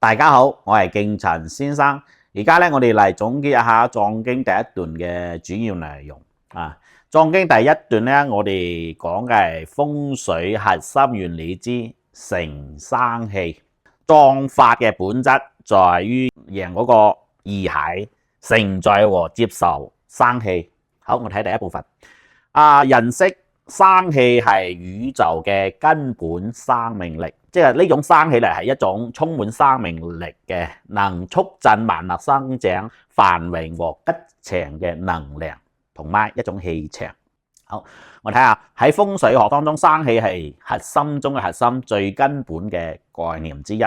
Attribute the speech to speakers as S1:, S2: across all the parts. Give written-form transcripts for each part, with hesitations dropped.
S1: 大家好，我係敬陳先生。而家咧，我哋嚟總結一下《藏經》第一段嘅主要內容啊。《藏經》第一段咧，我哋講嘅係風水核心原理之成生氣。藏法嘅本質在於讓嗰個意識承載和接受生氣。好，我睇第一部分。人識生氣係宇宙嘅根本生命力。即係呢種生氣嚟係一種充滿生命力嘅，能促進萬物生長、繁榮和吉祥嘅能量，同埋一種氣場。好，我睇下喺風水學當中，生氣係核心中嘅核心，最根本嘅概念之一。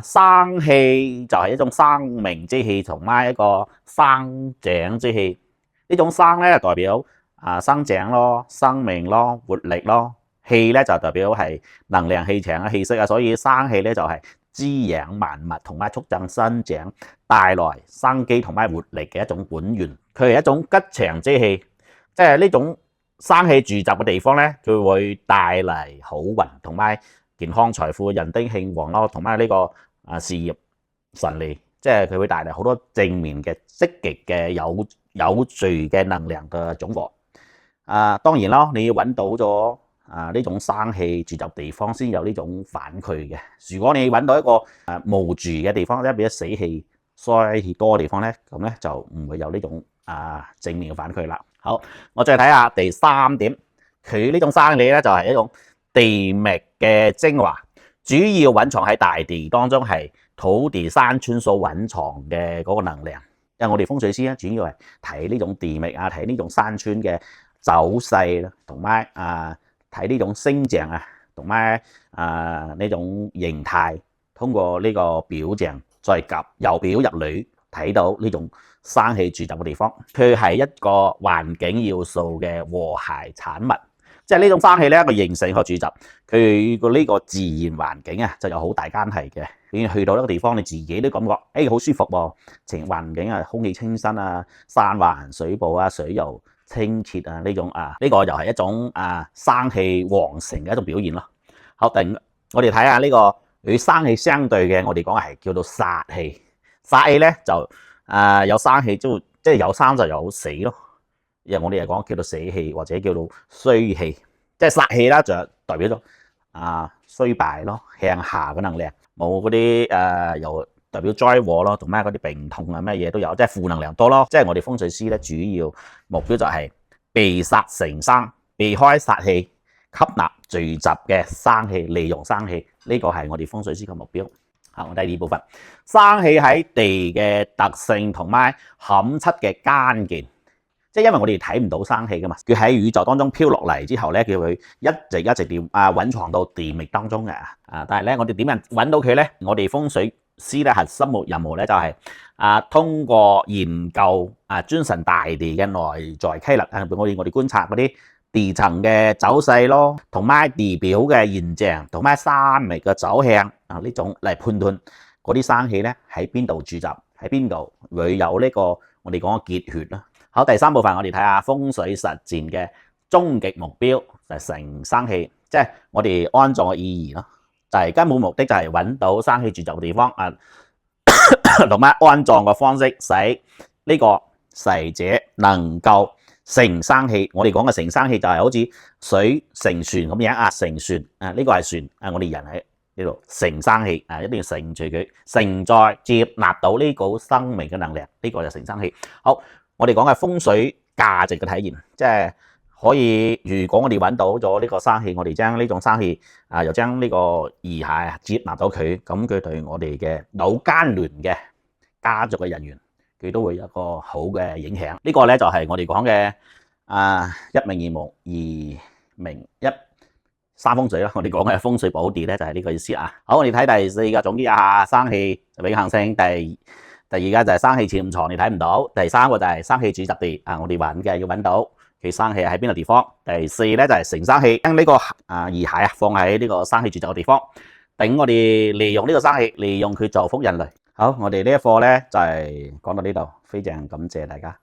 S1: 生氣就係一種生命之氣，同埋一個生長之氣。呢種生咧代表生長咯、生命咯、活力咯。氣咧就代表係能量、氣場嘅氣息啊，所以生氣咧就係滋養萬物同埋促進生長、帶來生機同埋活力嘅一種本源。佢係一種吉祥之氣，即係呢種生氣聚集嘅地方咧，佢會帶嚟好運同埋健康、財富、人丁興旺咯，同埋呢個事業順利，即係佢會帶嚟好多正面嘅、積極嘅、有序嘅能量嘅總和。當然啦，你要揾到咗呢種生氣聚集地方先有呢種反饋嘅。如果你揾到一個無住嘅地方，即係比較死氣、衰氣多嘅地方咧，咁咧就唔會有呢種正面嘅反饋啦。好，我再睇下第三點，佢呢種生氣咧就係一種地脈嘅精華，主要蘊藏喺大地當中，係土地山川所蘊藏嘅嗰個能量。因為我哋風水師咧，主要係睇呢種地脈睇呢種山川嘅走勢啦，同埋睇呢種星象同埋呢種形態，通過呢個表象再及由表入裏睇到呢種生氣聚集嘅地方，佢係一個環境要素嘅和諧產物。即係呢種生氣咧，一個形成個聚集，佢個呢個自然環境就有好大關係嘅。你去到一個地方，你自己都感覺好舒服喎，環境空氣清新山環水埗水又清澈呢種呢個又係一種生氣旺盛嘅一種表現咯。好，我哋睇下呢個與生氣相對嘅，我哋講係叫做殺氣。殺氣咧就有生氣，即係有生就有死咯。因為我哋係講叫做死氣或者叫做衰氣，即係殺氣啦，就代表咗衰敗咯，向下嘅能量，冇嗰啲又代表災禍咯，同埋嗰啲病痛乜嘢都有，即係負能量多咯。即係我哋風水師咧，主要目標就係避殺成生，避開殺氣，吸納聚集嘅生氣，利用生氣，呢個係我哋風水師嘅目標。好，第二部分，生氣喺地嘅特性同埋勘測嘅關鍵。即係因為我哋睇唔到生氣噶嘛，佢喺宇宙當中飄落嚟之後咧，佢會一直蘊藏到地脈當中嘅。但係咧，我哋點樣揾到佢咧？我哋風水師咧，核心任務咧就係通過研究尊神大地嘅內在規律，我哋觀察嗰啲地層嘅走勢咯，同埋地表嘅現象，同埋山脈嘅走向呢種嚟判斷嗰啲生氣咧喺邊度聚集，喺邊度會有呢個我哋講嘅結血啦。好，第三部分我哋睇下風水實踐嘅終極目標就係成生氣，即係我哋安葬嘅意義咯，就係根本目的就係揾到生氣聚集嘅地方同埋安葬嘅方式，使呢個逝者能夠成生氣。我哋講嘅成生氣就係好似水成船咁樣成船呢個係船我哋人喺呢度成生氣一定要承住佢，承載接納到呢個生命嘅能量，呢個就成生氣。好。我哋講嘅風水價值嘅體現，即係可以，如果我哋揾到咗呢個生氣，我哋將呢種生氣又將呢個意識接納到佢，咁佢對我哋嘅有關聯嘅家族嘅人員，佢都會有一個好嘅影響。呢個咧就係我哋講嘅一命二無，二命一三風水啦。我哋講嘅風水寶地咧就係呢個意思啊。好，我哋睇第四個總結一下生氣永恆性。第二個就係生氣潛藏，你睇唔到。第三個就係生氣聚集地，我哋揾嘅要揾到佢生氣喺邊個地方。第四咧就係成生氣，將呢個意識放喺呢個生氣聚集嘅地方，等我哋利用呢個生氣，利用佢造福人類。好，我哋呢一課咧就係講到呢度，非常感謝大家。